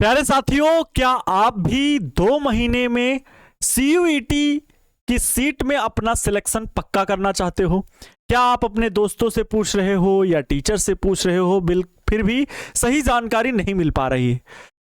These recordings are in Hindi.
प्यारे साथियों, क्या आप भी 2 महीने में सीयूईटी की सीट में अपना सिलेक्शन पक्का करना चाहते हो? क्या आप अपने दोस्तों से पूछ रहे हो या टीचर से पूछ रहे हो, फिर भी सही जानकारी नहीं मिल पा रही है?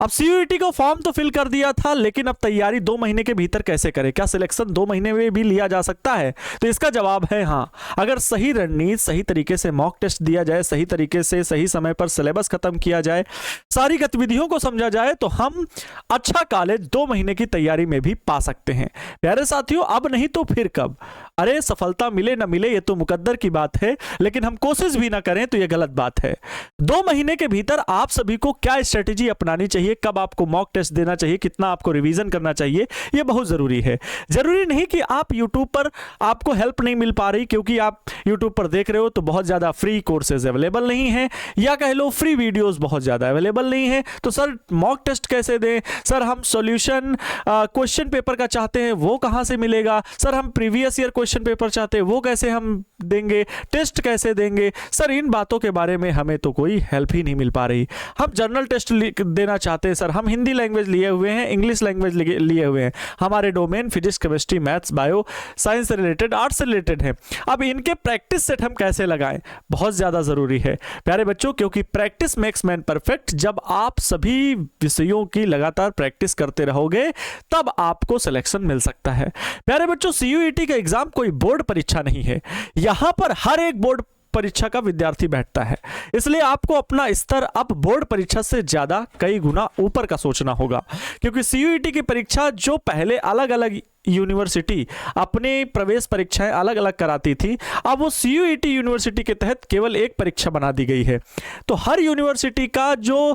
अब सीयूईटी का फॉर्म तो फिल कर दिया था, लेकिन अब तैयारी 2 महीने के भीतर कैसे करें? क्या सिलेक्शन 2 महीने में भी लिया जा सकता है? तो इसका जवाब है हाँ। अगर सही रणनीति, सही तरीके से मॉक टेस्ट दिया जाए, सही तरीके से सही समय पर सिलेबस खत्म किया जाए, सारी गतिविधियों को समझा जाए, तो हम अच्छा कॉलेज 2 महीने की तैयारी में भी पा सकते हैं। प्यारे साथियों, अब नहीं तो फिर कब? अरे सफलता मिले ना मिले ये तो मुकद्दर की बात है, लेकिन हम कोशिश भी ना करें तो ये गलत बात है। 2 महीने के भीतर आप सभी को क्या स्ट्रेटेजी अपनानी चाहिए, कब आपको मॉक टेस्ट देना चाहिए, कितना आपको रिवीजन करना चाहिए, ये बहुत जरूरी है। जरूरी नहीं कि आप यूट्यूब पर आपको हेल्प नहीं मिल पा रही क्योंकि आप यूट्यूब पर देख रहे हो तो बहुत ज्यादा फ्री कोर्सेज अवेलेबल नहीं है, या कह लो फ्री वीडियोस बहुत ज्यादा अवेलेबल नहीं है। तो सर मॉक टेस्ट कैसे दें? सर हम सॉल्यूशन क्वेश्चन पेपर का चाहते हैं, वो कहां से मिलेगा? सर हम प्रीवियस ईयर क्वेश्चन पेपर चाहते हैं, वो कैसे हम देंगे? टेस्ट कैसे देंगे? सर इन बातों के बारे में हमें तो कोई हेल्प ही नहीं मिल पा रही। हम जनरल टेस्ट देना चाहते हैं, सर हम हिंदी लैंग्वेज लिए हुए हैं, इंग्लिश लैंग्वेज लिए हुए हैं, हमारे domain physics, chemistry, maths, bio, science से रिलेटेड, आर्ट्स से रिलेटेड है। अब इनके प्रैक्टिस सेट हम कैसे लगाएं? बहुत ज्यादा जरूरी है प्यारे बच्चों, क्योंकि प्रैक्टिस मेक्स मैन परफेक्ट। जब आप सभी विषयों की लगातार प्रैक्टिस करते रहोगे तब आपको सिलेक्शन मिल सकता है। प्यारे बच्चों, सीयूईटी का एग्जाम कोई बोर्ड परीक्षा नहीं है। यहां पर हर एक बोर्ड परीक्षा का विद्यार्थी बैठता है, इसलिए आपको अपना स्तर अब बोर्ड परीक्षा से ज्यादा कई गुना ऊपर का सोचना होगा। क्योंकि सीयूईटी की परीक्षा जो पहले अलग अलग यूनिवर्सिटी अपने प्रवेश परीक्षाएं अलग अलग कराती थी, अब वो सीयूईटी यूनिवर्सिटी के तहत केवल एक परीक्षा बना दी गई है। तो हर यूनिवर्सिटी का जो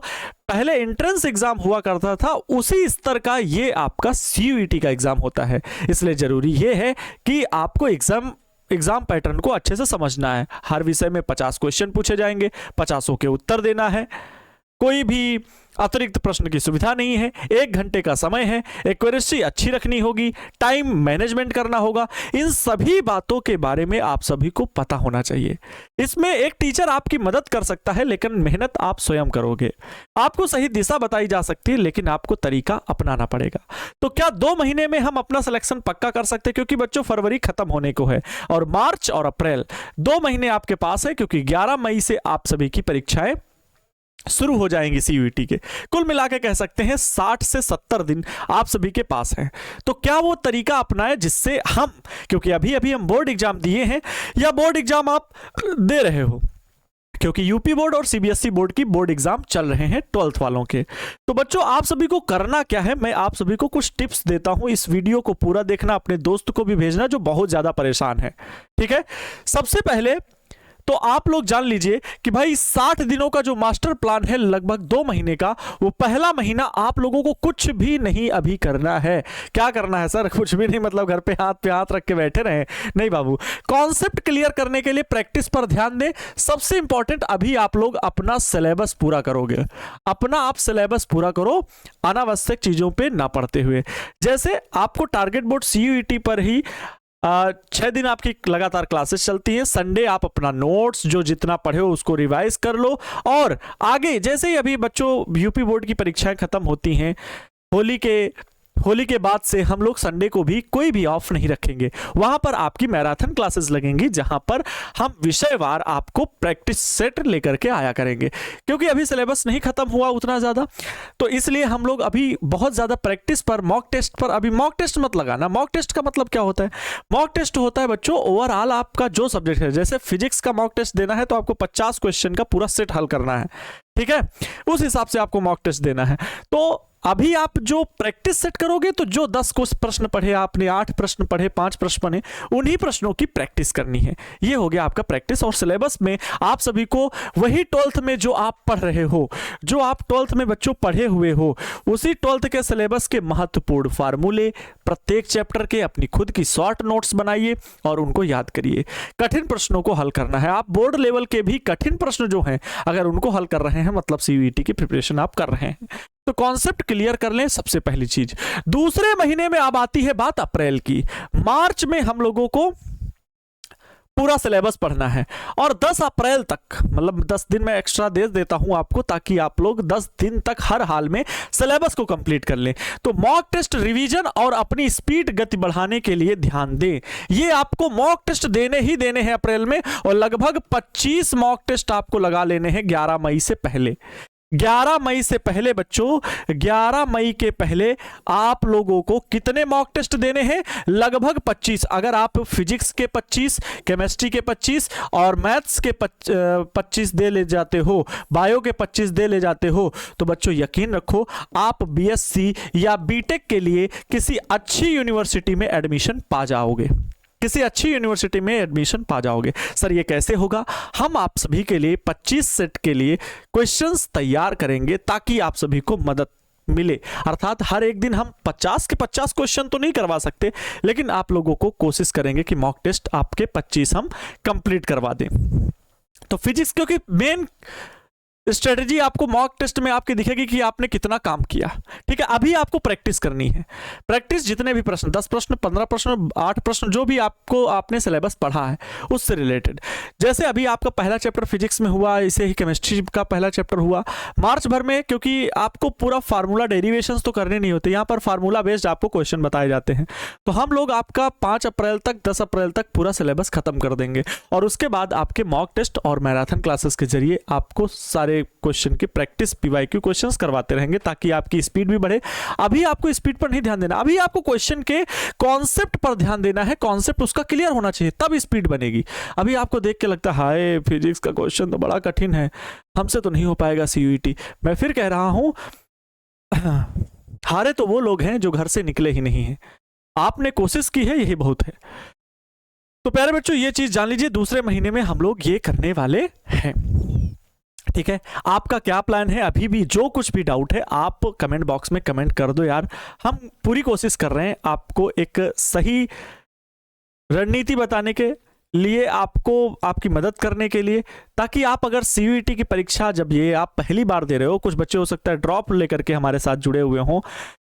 पहले एंट्रेंस एग्जाम हुआ करता था, उसी स्तर का ये आपका सीयूईटी का एग्जाम होता है। इसलिए जरूरी ये है कि आपको एग्जाम पैटर्न को अच्छे से समझना है। हर विषय में 50 क्वेश्चन पूछे जाएंगे, 50 के उत्तर देना है, कोई भी अतिरिक्त प्रश्न की सुविधा नहीं है, 1 घंटे का समय है, एक्यूरेसी अच्छी रखनी होगी, टाइम मैनेजमेंट करना होगा। इन सभी बातों के बारे में आप सभी को पता होना चाहिए। इसमें एक टीचर आपकी मदद कर सकता है, लेकिन मेहनत आप स्वयं करोगे। आपको सही दिशा बताई जा सकती है, लेकिन आपको तरीका अपनाना पड़ेगा। तो क्या 2 महीने में हम अपना सिलेक्शन पक्का कर सकते हैं? क्योंकि बच्चों फरवरी खत्म होने को है और मार्च और अप्रैल 2 महीने आपके पास है, क्योंकि 11 मई से आप सभी की परीक्षाएं शुरू हो जाएंगी सीयूईटी के। कुल मिला के कह सकते हैं 60 से 70 दिन आप सभी के पास हैं। तो क्या वो तरीका अपनाएं जिससे हम, क्योंकि अभी अभी हम बोर्ड एग्जाम दिए हैं या बोर्ड एग्जाम आप दे रहे हो, क्योंकि यूपी बोर्ड और सीबीएसई बोर्ड की बोर्ड एग्जाम चल रहे हैं 12th वालों के। तो बच्चों आप सभी को करना क्या है, मैं आप सभी को कुछ टिप्स देता हूं। इस वीडियो को पूरा देखना, अपने दोस्त को भी भेजना जो बहुत ज्यादा परेशान है, ठीक है? सबसे पहले तो आप लोग जान लीजिए कि भाई 60 दिनों का जो मास्टर प्लान है लगभग 2 महीने का, वो पहला महीना आप लोगों को कुछ भी नहीं अभी करना है। क्या करना है सर? कुछ भी नहीं, मतलब घर पे हाथ रख के बैठे रहे? नहीं बाबू, कॉन्सेप्ट क्लियर करने के लिए प्रैक्टिस पर ध्यान दें। सबसे इंपॉर्टेंट, अभी आप लोग अपना सिलेबस पूरा करोगे। अपना आप सिलेबस पूरा करो, अनावश्यक चीजों पे ना पढ़ते हुए। जैसे आपको टारगेट बोर्ड सीयूईटी पर ही 6 दिन आपकी लगातार क्लासेस चलती हैं। संडे आप अपना नोट्स जो जितना पढ़े हो उसको रिवाइज कर लो, और आगे जैसे ही अभी बच्चों यूपी बोर्ड की परीक्षाएं खत्म होती हैं, होली के बाद से हम लोग संडे को भी कोई भी ऑफ नहीं रखेंगे। वहां पर आपकी मैराथन क्लासेस लगेंगी, जहां पर हम विषयवार आपको प्रैक्टिस सेट लेकर के आया करेंगे। क्योंकि अभी सिलेबस नहीं खत्म हुआ उतना ज्यादा, तो इसलिए हम लोग अभी बहुत ज्यादा प्रैक्टिस पर, मॉक टेस्ट पर, अभी मॉक टेस्ट मत लगाना। मॉक टेस्ट का मतलब क्या होता है? मॉक टेस्ट होता है बच्चों ओवरऑल आपका जो सब्जेक्ट है। जैसे फिजिक्स का मॉक टेस्ट देना है तो आपको 50 क्वेश्चन का पूरा सेट हल करना है, ठीक है? उस हिसाब से आपको मॉक टेस्ट देना है। तो अभी आप जो प्रैक्टिस सेट करोगे, तो जो 10 प्रश्न पढ़े आपने, 8 प्रश्न पढ़े, 5 प्रश्न पढ़े, उन्हीं प्रश्नों की प्रैक्टिस करनी है। ये हो गया आपका प्रैक्टिस। और सिलेबस में आप सभी को वही 12th में जो आप पढ़ रहे हो, जो आप 12th में बच्चों पढ़े हुए हो, उसी 12th के सिलेबस के महत्वपूर्ण फार्मूले, प्रत्येक चैप्टर के अपनी खुद की शॉर्ट नोट्स बनाइए और उनको याद करिए। कठिन प्रश्नों को हल करना है। आप बोर्ड लेवल के भी कठिन प्रश्न जो हैं, अगर उनको हल कर रहे हैं, मतलब सीयूईटी की प्रिपरेशन आप कर रहे हैं, तो कॉन्सेप्ट क्लियर कर लें, सबसे पहली चीज। दूसरे महीने में अब आती है बात अप्रैल की। मार्च में हम लोगों को पूरा सिलेबस पढ़ना है और 10 अप्रैल तक, मतलब 10 दिन में एक्स्ट्रा दे देता हूं आपको ताकि आप लोग 10 दिन तक हर हाल में सिलेबस को कंप्लीट कर लें। तो मॉक टेस्ट रिवीजन और अपनी स्पीड गति बढ़ाने के लिए ध्यान दें। ये आपको मॉक टेस्ट देने ही देने हैं अप्रैल में, और लगभग 25 मॉक टेस्ट आपको लगा लेने हैं 11 मई से पहले। 11 मई से पहले बच्चों, 11 मई के पहले आप लोगों को कितने मॉक टेस्ट देने हैं? लगभग 25। अगर आप फिजिक्स के 25, केमिस्ट्री के 25 और मैथ्स के 25 दे ले जाते हो, बायो के 25 दे ले जाते हो, तो बच्चों यकीन रखो आप बीएससी या बीटेक के लिए किसी अच्छी यूनिवर्सिटी में एडमिशन पा जाओगे, किसी अच्छी यूनिवर्सिटी में एडमिशन पा जाओगे। सर ये कैसे होगा? हम आप सभी के लिए 25 सेट के लिए क्वेश्चंस तैयार करेंगे ताकि आप सभी को मदद मिले। अर्थात हर एक दिन हम 50 के 50 क्वेश्चन तो नहीं करवा सकते, लेकिन आप लोगों को कोशिश करेंगे कि मॉक टेस्ट आपके 25 हम कंप्लीट करवा दें। तो फिजिक्स, क्योंकि मेन स्ट्रेटजी आपको मॉक टेस्ट में आपकी दिखेगी कि आपने कितना काम किया। ठीक है, अभी आपको प्रैक्टिस करनी है। प्रैक्टिस जितने भी प्रश्न, 10 प्रश्न, 15 प्रश्न, 8 प्रश्न, जो भी आपको आपने सिलेबस पढ़ा है उससे रिलेटेड। जैसे अभी आपका पहला चैप्टर फिजिक्स में हुआ, इसे ही केमिस्ट्री का पहला चैप्टर हुआ मार्च भर में, क्योंकि आपको पूरा फार्मूला डेरिवेशंस तो करने नहीं होते, यहाँ पर फार्मूला बेस्ड आपको क्वेश्चन बताए जाते हैं। तो हम लोग आपका 5 अप्रैल तक, 10 अप्रैल तक पूरा सिलेबस खत्म कर देंगे और उसके बाद आपके मॉक टेस्ट और मैराथन क्लासेस के जरिए आपको सारे क्वेश्चन की प्रैक्टिस, पीवाईक्यू क्वेश्चंस करवाते रहेंगे ताकि आपकी स्पीड भी बढ़े। अभी आपको स्पीड पर नहीं ध्यान देना, अभी आपको क्वेश्चन के कॉन्सेप्ट पर ध्यान देना है। कॉन्सेप्ट उसका क्लियर होना चाहिए, तब स्पीड बनेगी। अभी आपको देख के लगता है हाय फिजिक्स का क्वेश्चन तो बड़ा कठिन है, हमसे तो नहीं हो पाएगा सीयूईटी। मैं फिर कह रहा हूं, हारे तो वो लोग हैं जो घर से निकले ही नहीं है। आपने कोशिश की है, यही बहुत है। तो प्यारे बच्चों ये चीज जान लीजिए, दूसरे महीने में हम लोग ये करने वाले हैं। ठीक है, आपका क्या प्लान है? अभी भी जो कुछ भी डाउट है आप कमेंट बॉक्स में कमेंट कर दो यार। हम पूरी कोशिश कर रहे हैं आपको एक सही रणनीति बताने के लिए, आपको आपकी मदद करने के लिए, ताकि आप अगर सीयूईटी की परीक्षा जब ये आप पहली बार दे रहे हो, कुछ बच्चे हो सकता है ड्रॉप लेकर के हमारे साथ जुड़े हुए हों,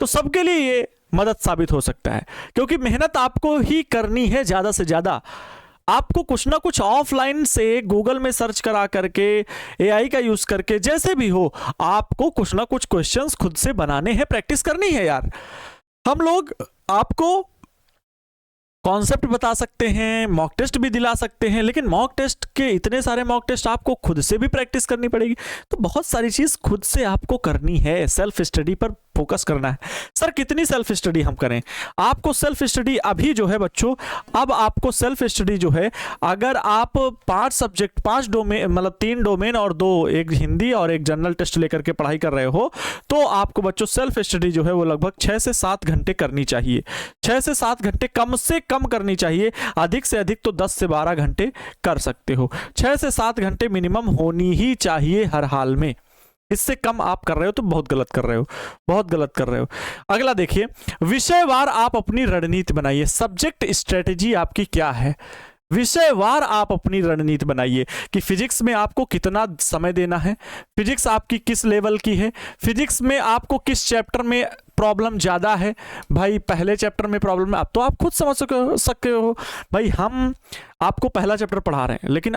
तो सबके लिए ये मदद साबित हो सकता है। क्योंकि मेहनत आपको ही करनी है ज्यादा से ज्यादा। आपको कुछ ना कुछ ऑफलाइन से गूगल में सर्च करा करके, एआई का यूज करके, जैसे भी हो, आपको कुछ ना कुछ क्वेश्चंस खुद से बनाने हैं, प्रैक्टिस करनी है यार। हम लोग आपको कॉन्सेप्ट बता सकते हैं, मॉक टेस्ट भी दिला सकते हैं, लेकिन मॉक टेस्ट के इतने सारे मॉक टेस्ट आपको खुद से भी प्रैक्टिस करनी पड़ेगी। तो बहुत सारी चीज खुद से आपको करनी है, सेल्फ स्टडी पर फोकस करना है। सर कितनी सेल्फ स्टडी हम करें? आपको सेल्फ स्टडी अभी जो है बच्चों, अब आपको सेल्फ स्टडी जो है, अगर आप 5 सब्जेक्ट, 5 डोमेन, मतलब 3 डोमेन और 2, एक हिंदी और एक जनरल टेस्ट लेकर के पढ़ाई कर रहे हो, तो आपको बच्चों सेल्फ स्टडी जो है वो लगभग 6 से 7 घंटे करनी चाहिए। 6 से 7 घंटे कम से कम करनी चाहिए, अधिक से अधिक तो 10 से 12 घंटे कर सकते हो। 6 से 7 घंटे मिनिमम होनी ही चाहिए हर हाल में। इससे कम आप कर रहे हो तो बहुत गलत कर रहे हो, बहुत गलत कर रहे हो। अगला देखिए, विषयवार आप अपनी रणनीति बनाइए। सब्जेक्ट स्ट्रेटेजी आपकी क्या है? विषयवार आप अपनी रणनीति बनाइए कि फिजिक्स में आपको कितना समय देना है, फिजिक्स आपकी किस लेवल की है, फिजिक्स में आपको किस चैप्टर में प्रॉब्लम ज्यादा है। भाई पहले चैप्टर में प्रॉब्लम है, अब तो आप खुद समझ सकते हो। भाई हम आपको पहला चैप्टर पढ़ा रहे हैं, लेकिन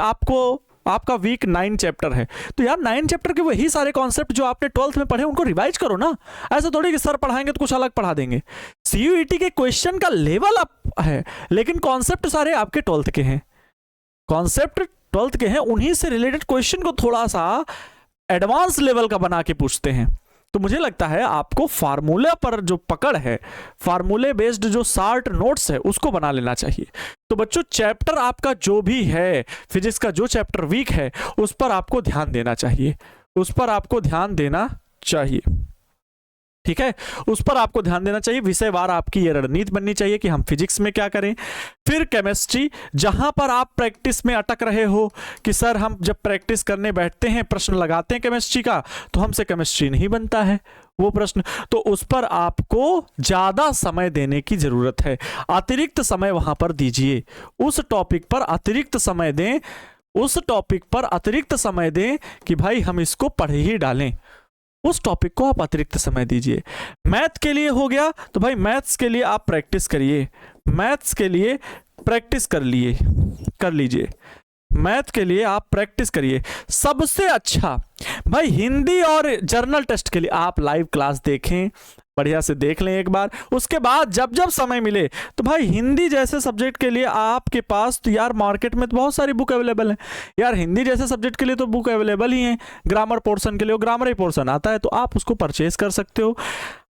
आपका वीक 9 चैप्टर है, तो यार 9 चैप्टर के वही सारे कॉन्सेप्ट जो आपने 12th में पढ़े उनको रिवाइज करो ना। ऐसा थोड़ी कि सर पढ़ाएंगे तो कुछ अलग पढ़ा देंगे। सीयूईटी के क्वेश्चन का लेवल अप है, लेकिन कॉन्सेप्ट सारे आपके 12th के हैं, कॉन्सेप्ट 12th के हैं। उन्हीं से रिलेटेड क्वेश्चन को थोड़ा सा एडवांस लेवल का बना के पूछते हैं। तो मुझे लगता है आपको फार्मूला पर जो पकड़ है, फार्मूले बेस्ड जो शार्ट नोट्स है, उसको बना लेना चाहिए। तो बच्चों चैप्टर आपका जो भी है, फिजिक्स का जो चैप्टर वीक है, उस पर आपको ध्यान देना चाहिए, उस पर आपको ध्यान देना चाहिए। ठीक है, उस पर आपको ध्यान देना चाहिए। विषयवार आपकी ये रणनीति बननी चाहिए कि हम फिजिक्स में क्या करें। फिर केमिस्ट्री, जहां पर आप प्रैक्टिस में अटक रहे हो कि सर हम जब प्रैक्टिस करने बैठते हैं, प्रश्न लगाते हैं केमिस्ट्री का, तो हमसे केमिस्ट्री नहीं बनता है वो प्रश्न, तो उस पर आपको ज्यादा समय देने की जरूरत है। अतिरिक्त समय वहां पर दीजिए, उस टॉपिक पर अतिरिक्त समय दें, उस टॉपिक पर अतिरिक्त समय दें कि भाई हम इसको पढ़ ही डालें। उस टॉपिक को आप अतिरिक्त समय दीजिए। मैथ के लिए हो गया तो भाई मैथ्स के लिए आप प्रैक्टिस करिए, मैथ्स के लिए प्रैक्टिस कर लीजिए मैथ के लिए आप प्रैक्टिस करिए। सबसे अच्छा भाई हिंदी और जर्नल टेस्ट के लिए आप लाइव क्लास देखें, बढ़िया से देख लें एक बार। उसके बाद जब जब समय मिले तो भाई हिंदी जैसे सब्जेक्ट के लिए आपके पास तो यार मार्केट में तो बहुत सारी बुक अवेलेबल है यार। हिंदी जैसे सब्जेक्ट के लिए तो बुक अवेलेबल ही है। ग्रामर पोर्शन के लिए ग्रामर ही पोर्शन आता है तो आप उसको परचेज कर सकते हो।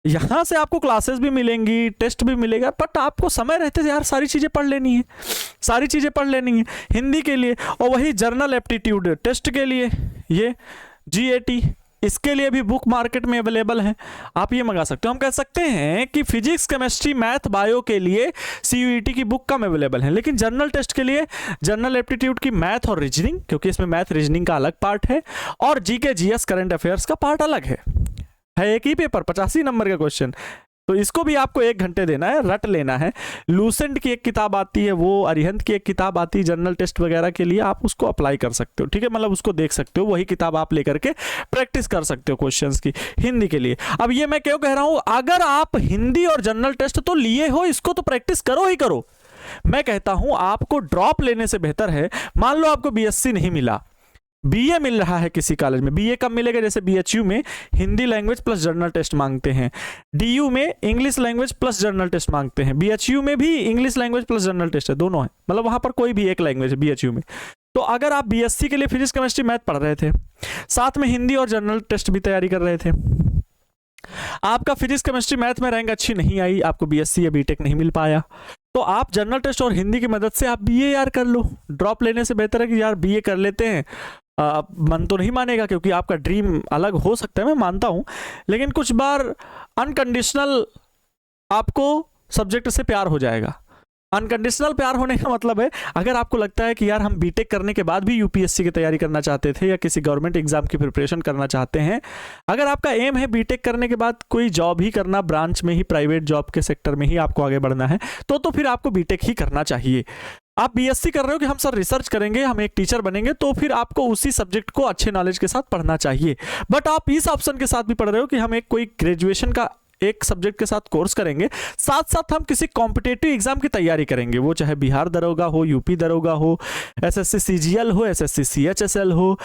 यहाँ से आपको क्लासेस भी मिलेंगी, टेस्ट भी मिलेगा, बट आपको समय रहते यार सारी चीज़ें पढ़ लेनी है, सारी चीज़ें पढ़ लेनी है हिंदी के लिए। और वही जर्नल एप्टीट्यूड टेस्ट के लिए ये GAT, इसके लिए भी बुक मार्केट में अवेलेबल है, आप ये मंगा सकते हो। हम कह सकते हैं कि फिजिक्स, केमिस्ट्री, मैथ, बायो के लिए CUET की बुक कम अवेलेबल है, लेकिन जर्नल टेस्ट के लिए जर्नल एप्टीट्यूड की मैथ और रीजनिंग, क्योंकि इसमें मैथ रीजनिंग का अलग पार्ट है और GK GS करंट अफेयर्स का पार्ट अलग है एक ही पेपर 85 नंबर का क्वेश्चन, तो इसको भी आपको 1 घंटे देना है, रट लेना है। लूसेंट की एक किताब आती है, वो अरिहंत की एक किताब आती है जर्नल टेस्ट वगैरह के लिए, आप उसको अप्लाई कर सकते हो, ठीक है, मतलब उसको देख सकते हो, वही किताब आप लेकर के प्रैक्टिस कर सकते हो क्वेश्चंस की हिंदी के लिए। अब ये मैं क्यों कह रहा हूं, अगर आप हिंदी और जर्नल टेस्ट तो लिए हो, इसको तो प्रैक्टिस करो ही करो। मैं कहता हूं आपको ड्रॉप लेने से बेहतर है, मान लो आपको BSc नहीं मिला, BA मिल रहा है किसी कॉलेज में, BA कब मिलेगा, जैसे BHU में Hindi language plus general test मांगते हैं, DU में English language plus general test मांगते हैं, BHU में भी English language plus general test है, दोनों है, मतलब वहां पर कोई भी एक लैंग्वेज है BHU में। तो अगर आप BSc के लिए फिजिक्स, केमिस्ट्री, मैथ पढ़ रहे थे, साथ में हिंदी और जर्नल टेस्ट भी तैयारी कर रहे थे, आपका फिजिक्स, केमिस्ट्री, मैथ में रैंक अच्छी नहीं आई, आपको BSc या BTech नहीं मिल पाया, तो आप जर्नल टेस्ट और हिंदी की मदद से आप BA यार कर लो। ड्रॉप लेने से बेहतर है कि यार BA कर लेते हैं। मन तो नहीं मानेगा क्योंकि आपका ड्रीम अलग हो सकता है, मैं मानता हूं, लेकिन कुछ बार अनकंडीशनल आपको सब्जेक्ट से प्यार हो जाएगा। अनकंडीशनल प्यार होने का मतलब है, अगर आपको लगता है कि यार हम BTech करने के बाद भी UPSC की तैयारी करना चाहते थे या किसी गवर्नमेंट एग्जाम की प्रिपरेशन करना चाहते हैं, अगर आपका एम है BTech करने के बाद कोई जॉब ही करना, ब्रांच में ही, प्राइवेट जॉब के सेक्टर में ही आपको आगे बढ़ना है, तो फिर आपको BTech ही करना चाहिए। आप BSc कर रहे हो कि हम सर रिसर्च करेंगे, हम एक टीचर बनेंगे, तो फिर आपको उसी सब्जेक्ट को अच्छे नॉलेज के साथ पढ़ना चाहिए। बट आप इस ऑप्शन के साथ भी पढ़ रहे हो कि हम एक कोई ग्रेजुएशन का एक सब्जेक्ट के साथ कोर्स करेंगे, साथ साथ हम किसी कॉम्पिटेटिव एग्जाम की तैयारी करेंगे, वो चाहे बिहार दरोगा हो, UP दरोगा हो, SSC CGL हो, SSC CHSL हो,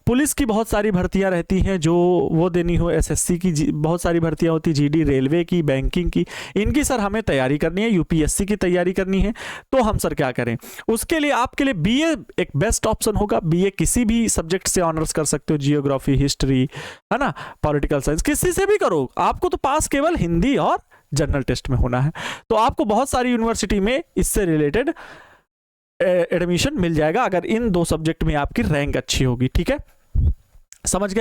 पुलिस की बहुत सारी भर्तियां रहती हैं जो वो देनी हो, SSC की बहुत सारी भर्तियां होती, GD, रेलवे की, बैंकिंग की, इनकी सर हमें तैयारी करनी है, UPSC की तैयारी करनी है, तो हम सर क्या करें? उसके लिए आपके लिए BA एक बेस्ट ऑप्शन होगा। BA किसी भी सब्जेक्ट से ऑनर्स कर सकते हो, जियोग्राफी, हिस्ट्री, है ना, पॉलिटिकल साइंस, किसी से भी करो, आपको तो पास केवल हिंदी और जर्नल टेस्ट में होना है। तो आपको बहुत सारी यूनिवर्सिटी में इससे रिलेटेड एडमिशन मिल जाएगा अगर इन 2 सब्जेक्ट में आपकी रैंक अच्छी होगी, ठीक है, समझ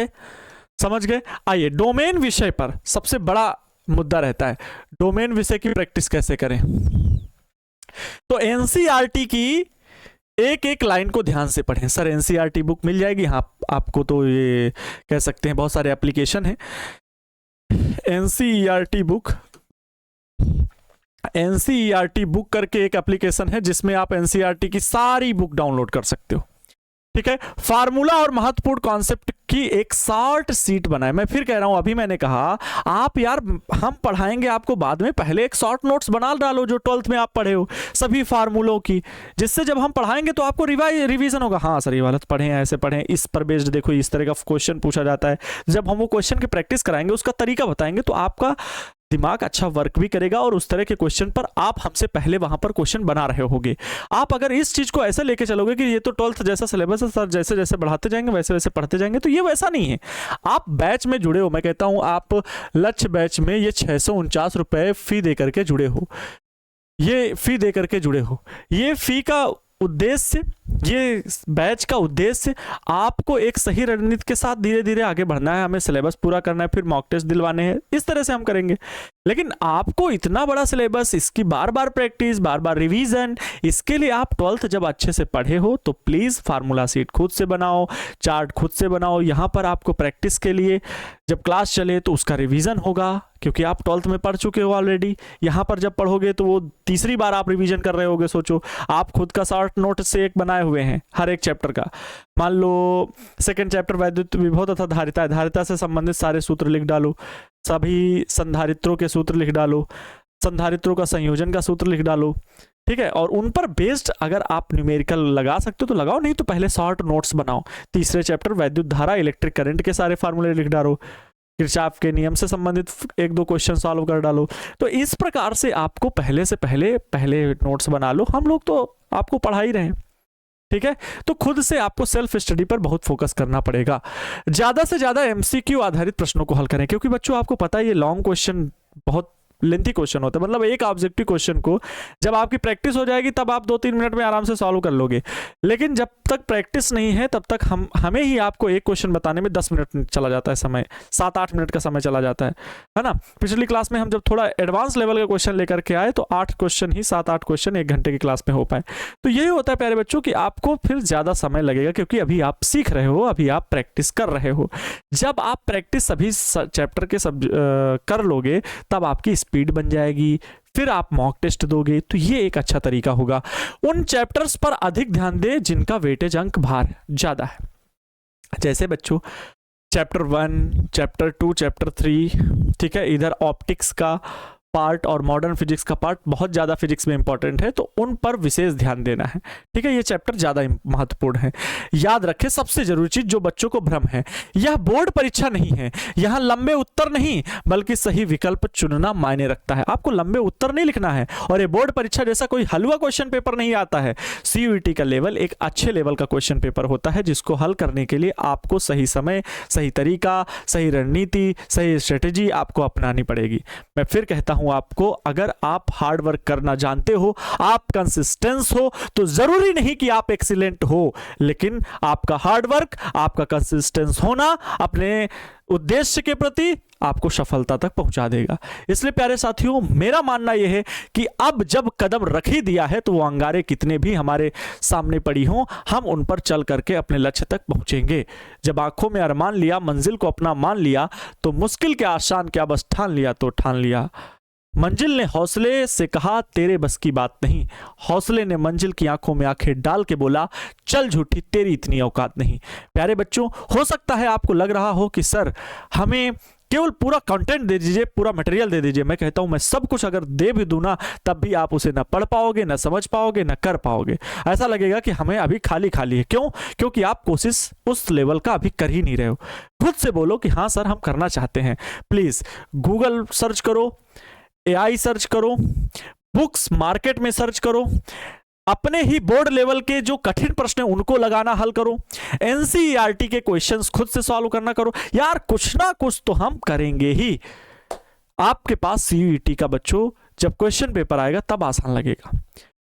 गए। आइए डोमेन विषय पर सबसे बड़ा मुद्दा रहता है, डोमेन विषय की प्रैक्टिस कैसे करें। तो NCERT की एक एक लाइन को ध्यान से पढ़ें। सर NCERT बुक मिल जाएगी? हाँ, आपको तो ये कह सकते हैं, बहुत सारे एप्लीकेशन है NCERT बुक करके एक एप्लीकेशन है जिसमें आप NCERT की सारी बुक डाउनलोड कर सकते हो, ठीक है। फार्मूला और महत्वपूर्ण कॉन्सेप्ट की एक शॉर्ट सीट बनाए। मैं फिर कह रहा हूं, अभी मैंने कहा आप यार हम पढ़ाएंगे आपको बाद में, पहले एक शॉर्ट नोट्स बना डालो जो 12th में आप पढ़े हो सभी फार्मूलों की, जिससे जब हम पढ़ाएंगे तो आपको रिवीजन होगा। हाँ सर ये वाला पढ़े हैं, ऐसे पढ़े, इस पर बेस्ड देखो इस तरह का क्वेश्चन पूछा जाता है। जब हम वो क्वेश्चन की प्रैक्टिस कराएंगे, उसका तरीका बताएंगे, तो आपका दिमाग अच्छा वर्क भी करेगा और उस तरह के क्वेश्चन पर आप हमसे पहले वहां पर क्वेश्चन बना रहे होगे। आप अगर इस चीज को ऐसे लेके चलोगे कि ये तो 12th जैसा सिलेबस है सर, जैसे जैसे बढ़ाते जाएंगे वैसे वैसे पढ़ते जाएंगे, तो ये वैसा नहीं है। आप बैच में जुड़े हो, मैं कहता हूं आप लक्ष्य बैच में ये 649 रुपए फी दे करके जुड़े हो, ये फी दे करके जुड़े हो। ये फी का उद्देश्य, ये बैच का उद्देश्य आपको एक सही रणनीति के साथ धीरे धीरे आगे बढ़ना है, हमें सिलेबस पूरा करना है, फिर मॉक टेस्ट दिलवाने हैं, इस तरह से हम करेंगे। लेकिन आपको इतना बड़ा सिलेबस, इसकी बार बार प्रैक्टिस, बार बार रिवीजन, इसके लिए आप 12th जब अच्छे से पढ़े हो तो प्लीज फार्मूला सीट खुद से बनाओ, चार्ट खुद से बनाओ। यहाँ पर आपको प्रैक्टिस के लिए जब क्लास चले तो उसका रिवीजन होगा, क्योंकि आप 12th में पढ़ चुके हो ऑलरेडी। यहाँ पर जब पढ़ोगे तो वो तीसरी बार आप रिवीजन कर रहे होगे। सोचो आप खुद का शॉर्ट नोट से एक बनाए हुए हैं हर एक चैप्टर का। मान लो 2nd चैप्टर वैद्युत विभव तथा धारिता है, धारिता से संबंधित सारे सूत्र लिख डालो, सभी संधारित्रों के सूत्र लिख डालो, संधारित्रों का संयोजन का सूत्र लिख डालो, ठीक है, और उन पर बेस्ड अगर आप न्यूमेरिकल लगा सकते हो तो लगाओ, नहीं तो पहले शॉर्ट नोट्स बनाओ। तीसरे चैप्टर वैद्युत धारा इलेक्ट्रिक करंट के सारे फार्मूले लिख डालो, किरचॉफ के नियम से संबंधित 1-2 क्वेश्चन सॉल्व कर डालो। तो इस प्रकार से आपको पहले नोट्स बना लो, हम लोग तो आपको पढ़ा ही रहे हैं, ठीक है। तो खुद से आपको सेल्फ स्टडी पर बहुत फोकस करना पड़ेगा, ज्यादा से ज्यादा एमसीक्यू आधारित प्रश्नों को हल करें, क्योंकि बच्चों आपको पता है ये लॉन्ग क्वेश्चन बहुत लेंथी क्वेश्चन होता है, मतलब एक ऑब्जेक्टिव क्वेश्चन को जब आपकी प्रैक्टिस हो जाएगी तब आप 2-3 मिनट में आराम से सॉल्व कर लोगे, लेकिन जब तक प्रैक्टिस नहीं है तब तक हमें ही आपको एक क्वेश्चन बताने में 10 मिनट चला जाता है, समय 7-8 मिनट का समय चला जाता है ना। पिछली क्लास में हम जब थोड़ा एडवांस लेवल का क्वेश्चन लेकर के आए तो 8 क्वेश्चन ही 7-8 क्वेश्चन 1 घंटे की क्लास में हो पाए। तो यही होता है प्यारे बच्चों कि आपको फिर ज्यादा समय लगेगा, क्योंकि अभी आप सीख रहे हो, अभी आप प्रैक्टिस कर रहे हो। जब आप प्रैक्टिस सभी चैप्टर के कर लोगे तब आपकी स्पीड बन जाएगी, फिर आप मॉक टेस्ट दोगे, तो ये एक अच्छा तरीका होगा। उन चैप्टर्स पर अधिक ध्यान दें जिनका वेटेज अंक भार ज्यादा है, जैसे बच्चों चैप्टर 1, चैप्टर 2, चैप्टर 3, ठीक है, इधर ऑप्टिक्स का पार्ट और मॉडर्न फिजिक्स का पार्ट बहुत ज़्यादा फिजिक्स में इंपॉर्टेंट है, तो उन पर विशेष ध्यान देना है, ठीक है। ये चैप्टर ज़्यादा महत्वपूर्ण है। याद रखें सबसे जरूरी चीज जो बच्चों को भ्रम है, यह बोर्ड परीक्षा नहीं है, यहाँ लंबे उत्तर नहीं बल्कि सही विकल्प चुनना मायने रखता है। आपको लंबे उत्तर नहीं लिखना है, और ये बोर्ड परीक्षा जैसा कोई हलवा क्वेश्चन पेपर नहीं आता है। CUET का लेवल एक अच्छे लेवल का क्वेश्चन पेपर होता है, जिसको हल करने के लिए आपको सही समय, सही तरीका, सही रणनीति, सही स्ट्रेटेजी आपको अपनानी पड़ेगी। मैं फिर कहता हूं आपको, अगर आप हार्ड वर्क करना जानते हो, आप कंसिस्टेंस हो, तो जरूरी नहीं कि आप एक्सीलेंट हो, लेकिन आपका हार्ड वर्क, आपका कंसिस्टेंस होना अपने उद्देश्य के प्रति आपको सफलता तक पहुंचा देगा। इसलिए प्यारे साथियों, मेरा मानना यह है कि अब जब कदम रख ही दिया है तो वो अंगारे कितने भी हमारे सामने पड़ी हों, हम उन पर चल करके अपने लक्ष्य तक पहुंचेंगे। जब आंखों में अरमान लिया, मंजिल को अपना मान लिया, तो मुश्किल के आसान क्या बस ठान लिया तो ठान लिया। मंजिल ने हौसले से कहा तेरे बस की बात नहीं, हौसले ने मंजिल की आंखों में आंखें डाल के बोला चल झूठी तेरी इतनी औकात नहीं। प्यारे बच्चों, हो सकता है आपको लग रहा हो कि सर हमें केवल पूरा कंटेंट दे दीजिए, पूरा मटेरियल दे दीजिए। मैं कहता हूं मैं सब कुछ अगर दे भी दूं ना, तब भी आप उसे ना पढ़ पाओगे, ना समझ पाओगे, ना कर पाओगे। ऐसा लगेगा कि हमें अभी खाली खाली है। क्यों? क्योंकि आप कोशिश उस लेवल का अभी कर ही नहीं रहे हो। खुद से बोलो कि हाँ सर हम करना चाहते हैं। प्लीज गूगल सर्च करो, AI सर्च करो, बुक्स मार्केट में सर्च करो, अपने ही बोर्ड लेवल के जो कठिन प्रश्न हैं उनको लगाना हल करो, NCERT के क्वेश्चंस खुद से सॉल्व करना करो। यार कुछ ना कुछ तो हम करेंगे ही। आपके पास CUET का बच्चों जब क्वेश्चन पेपर आएगा तब आसान लगेगा।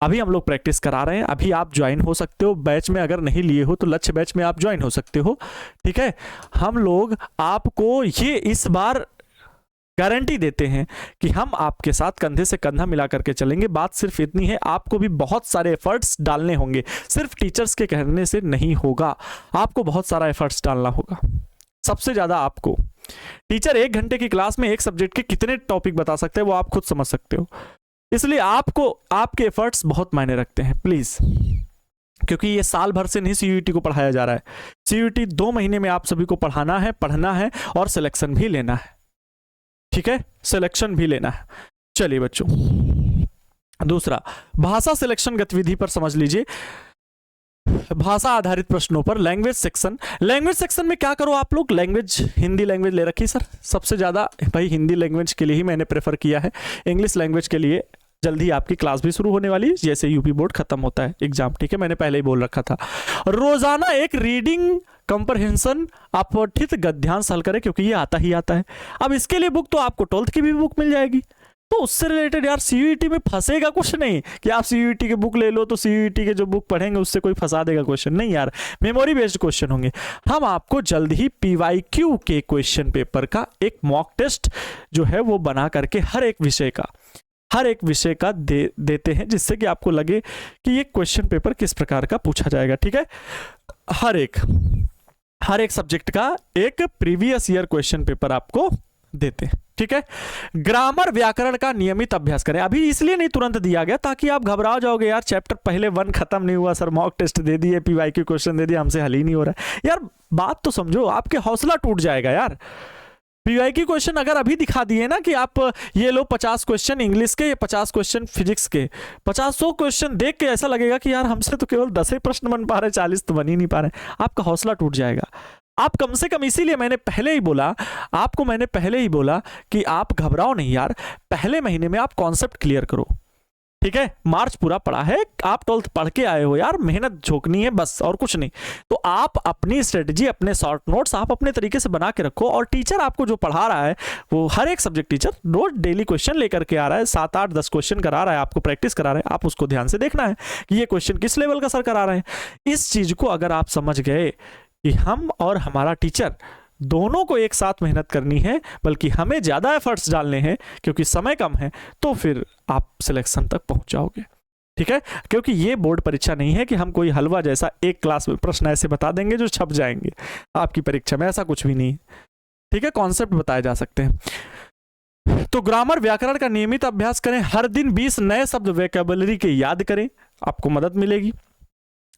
अभी हम लोग प्रैक्टिस करा रहे हैं, अभी आप ज्वाइन हो सकते हो बैच में, अगर नहीं लिए हो तो लक्ष्य बैच में आप ज्वाइन हो सकते हो, ठीक है। हम लोग आपको ये इस बार गारंटी देते हैं कि हम आपके साथ कंधे से कंधा मिला करके चलेंगे। बात सिर्फ इतनी है, आपको भी बहुत सारे एफर्ट्स डालने होंगे, सिर्फ टीचर्स के कहने से नहीं होगा, आपको बहुत सारा एफर्ट्स डालना होगा। सबसे ज्यादा आपको टीचर 1 घंटे की क्लास में एक सब्जेक्ट के कितने टॉपिक बता सकते हैं वो आप खुद समझ सकते हो। इसलिए आपको आपके एफर्ट्स बहुत मायने रखते हैं प्लीज, क्योंकि ये साल भर से नहीं CUET को पढ़ाया जा रहा है। CUET 2 महीने में आप सभी को पढ़ाना है, पढ़ना है और सिलेक्शन भी लेना है, ठीक है, सिलेक्शन भी लेना है। चलिए बच्चों, दूसरा भाषा सिलेक्शन गतिविधि पर समझ लीजिए। भाषा आधारित प्रश्नों पर लैंग्वेज सेक्शन। लैंग्वेज सेक्शन में क्या करो आप लोग, लैंग्वेज हिंदी लैंग्वेज ले रखी सर, सबसे ज्यादा भाई हिंदी लैंग्वेज के लिए ही मैंने प्रेफर किया है। इंग्लिश लैंग्वेज के लिए जल्दी आपकी क्लास भी शुरू होने वाली है, जैसे यूपी बोर्ड खत्म होता है एग्जाम, ठीक है, मैंने पहले ही बोल रखा था। रोजाना एक रीडिंग कंप्रहेंशन अपठित गद्यांश हल करें, क्योंकि ये आता ही आता है। अब इसके लिए बुक तो आपको 12th की भी बुक मिल जाएगी, तो उससे रिलेटेड यार CUET में फंसेगा कुछ नहीं कि आप CUET की बुक ले लो तो CUET के जो बुक पढ़ेंगे उससे कोई फंसा देगा क्वेश्चन, नहीं यार, मेमोरी बेस्ड क्वेश्चन होंगे। हम आपको जल्द ही PYQ के क्वेश्चन पेपर का एक मॉक टेस्ट जो है वो बना करके हर एक विषय का देते हैं, जिससे कि आपको लगे कि ये क्वेश्चन पेपर किस प्रकार का पूछा जाएगा, ठीक है। हर एक सब्जेक्ट का एक प्रीवियस ईयर क्वेश्चन पेपर आपको देते हैं, ठीक है। ग्रामर व्याकरण का नियमित अभ्यास करें। अभी इसलिए नहीं तुरंत दिया गया ताकि आप घबरा जाओगे, यार चैप्टर पहले 1 खत्म नहीं हुआ सर, मॉक टेस्ट दे दिए, PYQ क्वेश्चन दे दिया, हमसे हल ही नहीं हो रहा है। यार बात तो समझो, आपके हौसला टूट जाएगा यार। पीवाईक्यू क्वेश्चन अगर अभी दिखा दिए ना कि आप ये लो 50 क्वेश्चन इंग्लिश के, 50 क्वेश्चन फिजिक्स के, 50 क्वेश्चन देख के ऐसा लगेगा कि यार हमसे तो केवल 10 ही प्रश्न बन पा रहे, 40 तो बन ही नहीं पा रहे, आपका हौसला टूट जाएगा। आप कम से कम, इसीलिए मैंने पहले ही बोला कि आप घबराओ नहीं यार, पहले महीने में आप कॉन्सेप्ट क्लियर करो, ठीक है। मार्च पूरा पड़ा है, आप 12th पढ़ के आए हो यार, मेहनत झोंकनी है बस, और कुछ नहीं। तो आप अपनी स्ट्रेटजी, अपने शॉर्ट नोट्स आप अपने तरीके से बना के रखो, और टीचर आपको जो पढ़ा रहा है वो हर एक सब्जेक्ट टीचर रोज डेली क्वेश्चन लेकर के आ रहा है, 7, 8, 10 क्वेश्चन करा रहा है, आपको प्रैक्टिस करा रहा है, आप उसको ध्यान से देखना है कि ये क्वेश्चन किस लेवल का सर करा रहे हैं। इस चीज को अगर आप समझ गए कि हम और हमारा टीचर दोनों को एक साथ मेहनत करनी है, बल्कि हमें ज्यादा एफर्ट्स डालने हैं क्योंकि समय कम है, तो फिर आप सिलेक्शन तक पहुंच जाओगे, ठीक है। क्योंकि ये बोर्ड परीक्षा नहीं है कि हम कोई हलवा जैसा एक क्लास में प्रश्न ऐसे बता देंगे जो छप जाएंगे आपकी परीक्षा में, ऐसा कुछ भी नहीं, ठीक है। कॉन्सेप्ट बताए जा सकते हैं। तो ग्रामर व्यकरण का नियमित अभ्यास करें, हर दिन 20 नए शब्द वोकैबुलरी के याद करें, आपको मदद मिलेगी।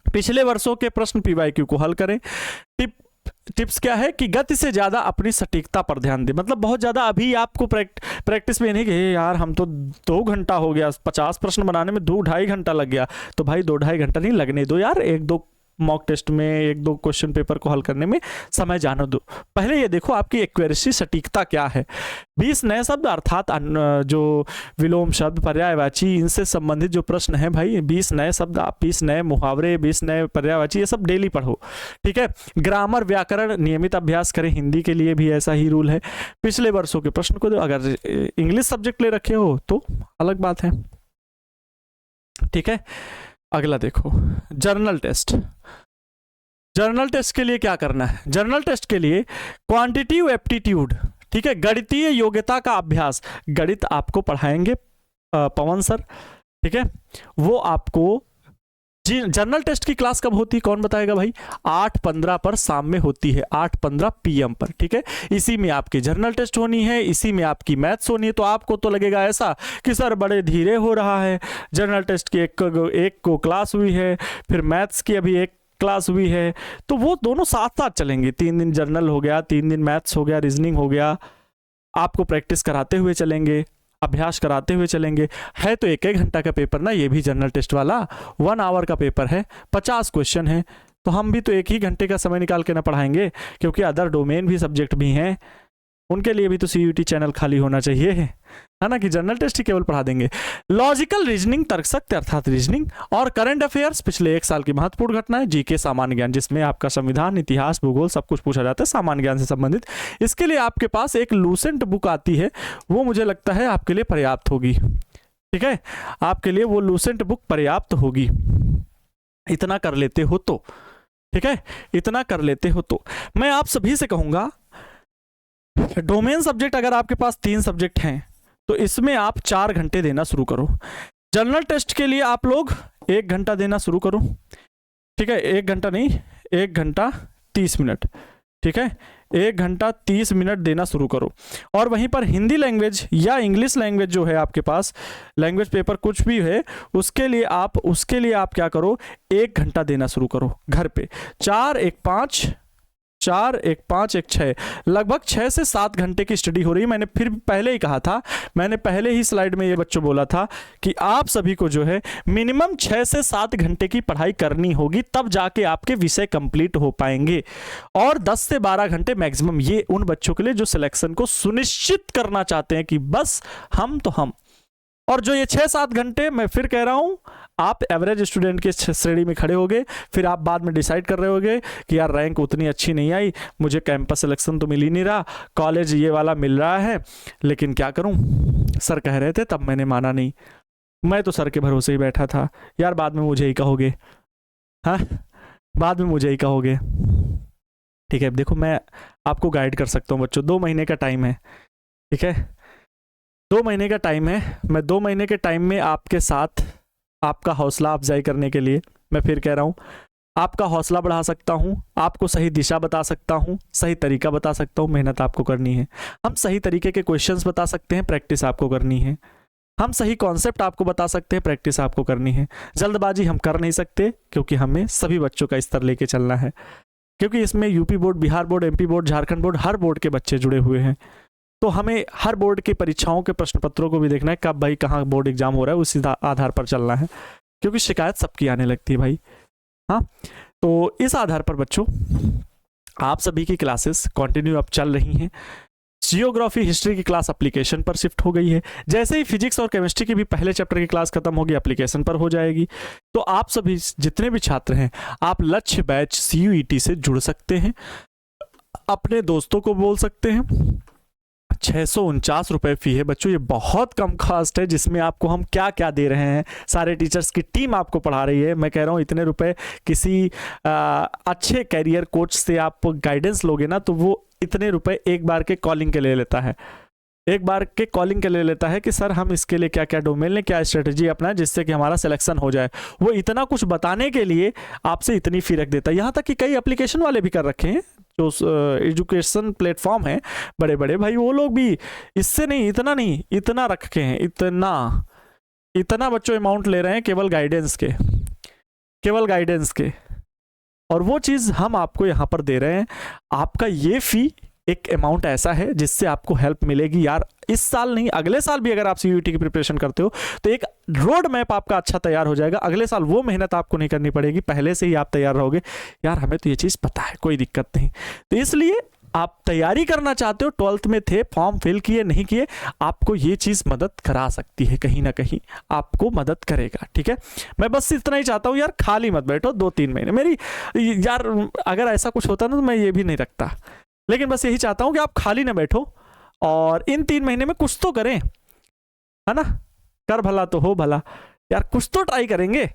पिछले वर्षों के प्रश्न पीवाईक्यू को हल करें। टिप्स क्या है कि गति से ज्यादा अपनी सटीकता पर ध्यान दें। मतलब बहुत ज्यादा अभी आपको प्रैक्टिस में नहीं कि यार हम तो 2 घंटा हो गया, 50 प्रश्न बनाने में 2-2.5 घंटा लग गया, तो भाई 2-2.5 घंटा नहीं लगने दो यार, 1-2 मॉक टेस्ट में 1-2 क्वेश्चन पेपर को हल करने में समय जाने दो। पहले ये देखो आपकी एक्यूरेसी, सटीकता क्या है। 20 नए शब्द अर्थात जो विलोम शब्द, पर्यायवाची, इनसे संबंधित जो प्रश्न है भाई, 20 नए शब्द, आप 20 नए मुहावरे, 20 नए पर्यायवाची, ये सब डेली पढ़ो, ठीक है। ग्रामर व्याकरण नियमित अभ्यास करें, हिंदी के लिए भी ऐसा ही रूल है। पिछले वर्षों के प्रश्न को दो, अगर इंग्लिश सब्जेक्ट ले रखे हो तो अलग बात है, ठीक है। अगला देखो, जर्नल टेस्ट। जर्नल टेस्ट के लिए क्या करना है? जर्नल टेस्ट के लिए क्वांटिटिव एप्टीट्यूड, ठीक है, गणितीय योग्यता का अभ्यास। गणित आपको पढ़ाएंगे पवन सर, ठीक है, वो आपको। जी, जर्नल टेस्ट की क्लास कब होती है कौन बताएगा भाई? 8:15 पर शाम में होती है, 8:15 PM पर, ठीक है। इसी में आपकी जर्नल टेस्ट होनी है, इसी में आपकी मैथ्स होनी है। तो आपको तो लगेगा ऐसा कि सर बड़े धीरे हो रहा है, जर्नल टेस्ट की एक को क्लास हुई है, फिर मैथ्स की अभी एक क्लास हुई है, तो वो दोनों साथ साथ चलेंगे। 3 दिन जर्नल हो गया, 3 दिन मैथ्स हो गया, रीजनिंग हो गया, आपको प्रैक्टिस कराते हुए चलेंगे, अभ्यास कराते हुए चलेंगे। है तो 1-1 घंटा का पेपर ना, ये भी जर्नल टेस्ट वाला 1 आवर का पेपर है, 50 क्वेश्चन है, तो हम भी तो 1 ही घंटे का समय निकाल के ना पढ़ाएंगे, क्योंकि अदर डोमेन भी सब्जेक्ट भी हैं, उनके लिए भी तो CUET चैनल खाली होना चाहिए, है ना, कि जर्नल टेस्ट ही केवल पढ़ा देंगे। लॉजिकल रीजनिंग, तर्कशक्ति अर्थात रीजनिंग, और करंट अफेयर्स, पिछले 1 साल की महत्वपूर्ण घटनाएं, जीके, सामान्य ज्ञान, जिसमें आपका संविधान, इतिहास, भूगोल सब कुछ पूछा जाता है सामान्य ज्ञान से संबंधित। इसके लिए आपके पास एक लूसेंट बुक आती है, वो मुझे लगता है आपके लिए पर्याप्त होगी, ठीक है, आपके लिए वो लूसेंट बुक पर्याप्त होगी, इतना कर लेते हो तो, ठीक है, इतना कर लेते हो तो। मैं आप सभी से कहूंगा, डोमेन सब्जेक्ट अगर आपके पास 3 सब्जेक्ट हैं तो इसमें आप 4 घंटे देना शुरू करो। जर्नल टेस्ट के लिए आप लोग 1 घंटा देना शुरू करो, ठीक है, 1 घंटा नहीं, 1 घंटा 30 मिनट, ठीक है, 1 घंटा 30 मिनट देना शुरू करो। और वहीं पर हिंदी लैंग्वेज या इंग्लिश लैंग्वेज जो है आपके पास, लैंग्वेज पेपर कुछ भी है, उसके लिए आप क्या करो, 1 घंटा देना शुरू करो घर पे। 4, 1, 5, 4, 1, 5, 1, 6, लगभग 6 से 7 घंटे की स्टडी हो रही है। मैंने फिर पहले ही कहा था, मैंने पहले ही स्लाइड में ये बच्चों बोला था कि आप सभी को जो है मिनिमम 6 से 7 घंटे की पढ़ाई करनी होगी, तब जाके आपके विषय कंप्लीट हो पाएंगे। और 10 से 12 घंटे मैक्सिमम, ये उन बच्चों के लिए जो सिलेक्शन को सुनिश्चित करना चाहते हैं कि बस हम तो हम। और जो ये 6-7 घंटे, मैं फिर कह रहा हूं, आप एवरेज स्टूडेंट के श्रेणी में खड़े होगे, फिर आप बाद में डिसाइड कर रहे होगे कि यार रैंक उतनी अच्छी नहीं आई, मुझे कैंपस सिलेक्शन तो मिल ही नहीं रहा, कॉलेज ये वाला मिल रहा है, लेकिन क्या करूं, सर कह रहे थे तब मैंने माना नहीं, मैं तो सर के भरोसे ही बैठा था। यार बाद में मुझे ही कहोगे, हाँ, बाद में मुझे ही कहोगे, ठीक है। देखो मैं आपको गाइड कर सकता हूँ बच्चों, 2 महीने का टाइम है, ठीक है, 2 महीने का टाइम है। मैं 2 महीने के टाइम में आपके साथ आपका हौसला अफजाई करने के लिए, मैं फिर कह रहा हूँ, आपका हौसला बढ़ा सकता हूँ, आपको सही दिशा बता सकता हूँ, सही तरीका बता सकता हूँ, मेहनत आपको करनी है। हम सही तरीके के क्वेश्चंस बता सकते हैं, प्रैक्टिस आपको करनी है। हम सही कॉन्सेप्ट आपको बता सकते हैं, प्रैक्टिस आपको करनी है। जल्दबाजी हम कर नहीं सकते, क्योंकि हमें सभी बच्चों का स्तर लेके चलना है। क्योंकि इसमें UP board, Bihar board, MP board, Jharkhand board, हर बोर्ड के बच्चे जुड़े हुए हैं। तो हमें हर बोर्ड की परीक्षाओं के प्रश्न पत्रों को भी देखना है, कब भाई कहाँ बोर्ड एग्जाम हो रहा है, उसी आधार पर चलना है, क्योंकि शिकायत सबकी आने लगती है भाई। हाँ, तो इस आधार पर बच्चों आप सभी की क्लासेस कंटिन्यू अब चल रही हैं। जियोग्राफी, हिस्ट्री की क्लास एप्लीकेशन पर शिफ्ट हो गई है। जैसे ही फिजिक्स और केमिस्ट्री की भी पहले चैप्टर की क्लास खत्म होगी, एप्लीकेशन पर हो जाएगी। तो आप सभी जितने भी छात्र हैं, आप लक्ष्य बैच CUET से जुड़ सकते हैं, अपने दोस्तों को बोल सकते हैं। 649 रुपये फी है बच्चों, ये बहुत कम कास्ट है, जिसमें आपको हम क्या क्या दे रहे हैं। सारे टीचर्स की टीम आपको पढ़ा रही है। मैं कह रहा हूँ इतने रुपए किसी अच्छे कैरियर कोच से आप गाइडेंस लोगे ना, तो वो इतने रुपए एक बार के कॉलिंग के ले लेता है, एक बार के कॉलिंग के ले लेता है कि सर हम इसके लिए क्या क्या डोमेन लें, क्या स्ट्रेटजी अपनाएं जिससे कि हमारा सिलेक्शन हो जाए। वो इतना कुछ बताने के लिए आपसे इतनी फी रख देता है। यहाँ तक कि कई एप्लीकेशन वाले भी कर रखे हैं, जो एजुकेशन प्लेटफॉर्म है बड़े बड़े भाई, वो लोग भी इससे नहीं, इतना रखे हैं, इतना बच्चों अमाउंट ले रहे हैं केवल गाइडेंस के। और वो चीज़ हम आपको यहाँ पर दे रहे हैं। आपका ये फी एक अमाउंट ऐसा है जिससे आपको हेल्प मिलेगी यार, इस साल नहीं अगले साल भी अगर आप CUET की प्रिपरेशन करते हो तो एक रोड मैप आपका अच्छा तैयार हो जाएगा। अगले साल वो मेहनत आपको नहीं करनी पड़ेगी, पहले से ही आप तैयार रहोगे। यार हमें तो ये चीज़ पता है, कोई दिक्कत नहीं। तो इसलिए आप तैयारी करना चाहते हो, 12th में थे, फॉर्म फिल किए नहीं किए, आपको ये चीज़ मदद करा सकती है, कहीं ना कहीं आपको मदद करेगा। ठीक है, मैं बस इतना ही चाहता हूँ यार, खाली मत बैठो 2-3 महीने। मेरी यार अगर ऐसा कुछ होता ना तो मैं ये भी नहीं रखता, लेकिन बस यही चाहता हूं कि आप खाली ना बैठो और इन 3 महीने में कुछ तो करें, है ना। कर भला तो हो भला यार, कुछ तो ट्राई करेंगे,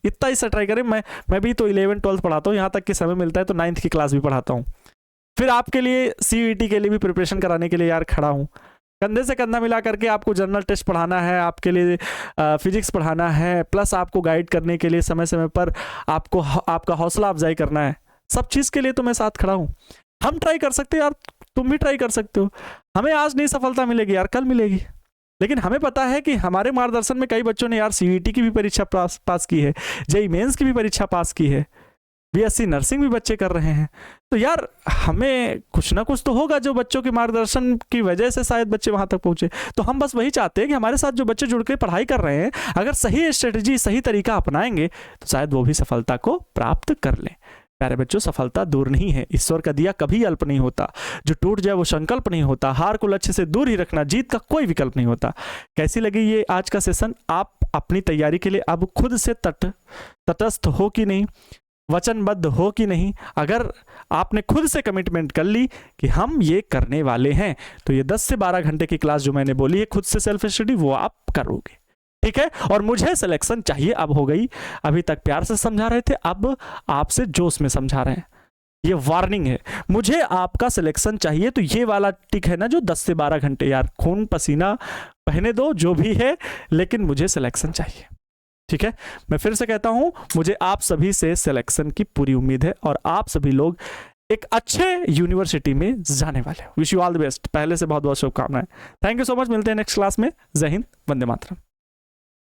इतना ही सा ट्राई करें। मैं भी तो 11th 12th पढ़ाता हूँ, यहाँ तक कि समय मिलता है तो 9th की क्लास भी पढ़ाता हूँ। फिर आपके लिए CUET के लिए भी प्रिपरेशन कराने के लिए यार खड़ा हूँ, कंधे से कंधा मिला करके। आपको जनरल टेस्ट पढ़ाना है, आपके लिए फिजिक्स पढ़ाना है, प्लस आपको गाइड करने के लिए समय समय पर आपको आपका हौसला अफजाई करना है। सब चीज़ के लिए तो मैं साथ खड़ा हूँ। हम ट्राई कर सकते हो यार, तुम भी ट्राई कर सकते हो। हमें आज नहीं सफलता मिलेगी यार, कल मिलेगी। लेकिन हमें पता है कि हमारे मार्गदर्शन में कई बच्चों ने यार CUET की भी परीक्षा पास की है, JEE मेंस की भी परीक्षा पास की है, BSc नर्सिंग भी बच्चे कर रहे हैं। तो यार हमें कुछ ना कुछ तो होगा, जो बच्चों के मार्गदर्शन की वजह से शायद बच्चे वहां तक पहुंचे। तो हम बस वही चाहते हैं कि हमारे साथ जो बच्चे जुड़ के पढ़ाई कर रहे हैं, अगर सही स्ट्रेटजी, सही तरीका अपनाएंगे तो शायद वो भी सफलता को प्राप्त कर लें। प्यारे बच्चों, सफलता दूर नहीं है, ईश्वर का दिया कभी अल्प नहीं होता, जो टूट जाए वो संकल्प नहीं होता, हार को लक्ष्य से दूर ही रखना जीत का कोई विकल्प नहीं होता। कैसी लगी ये आज का सेशन? आप अपनी तैयारी के लिए अब खुद से तटस्थ हो कि नहीं, वचनबद्ध हो कि नहीं? अगर आपने खुद से कमिटमेंट कर ली कि हम ये करने वाले हैं, तो ये 10 से 12 घंटे की क्लास जो मैंने बोली है खुद से सेल्फ स्टडी, वो आप करोगे। ठीक है, और मुझे सिलेक्शन चाहिए अब हो गई। अभी तक प्यार से समझा रहे थे, अब आपसे जोश में समझा रहे हैं। ये वार्निंग है, मुझे आपका सिलेक्शन चाहिए। तो ये वाला टिक है ना जो 10 से 12 घंटे, यार खून पसीना बहने दो जो भी है, लेकिन मुझे सिलेक्शन चाहिए। ठीक है, मैं फिर से कहता हूं, मुझे आप सभी से सिलेक्शन की पूरी उम्मीद है और आप सभी लोग एक अच्छे यूनिवर्सिटी में जाने वाले हो। Wish you all the best. पहले से बहुत बहुत शुभकामनाएं। Thank you so much. मिलते हैं नेक्स्ट क्लास में। जय हिंद, वंदे मातरम।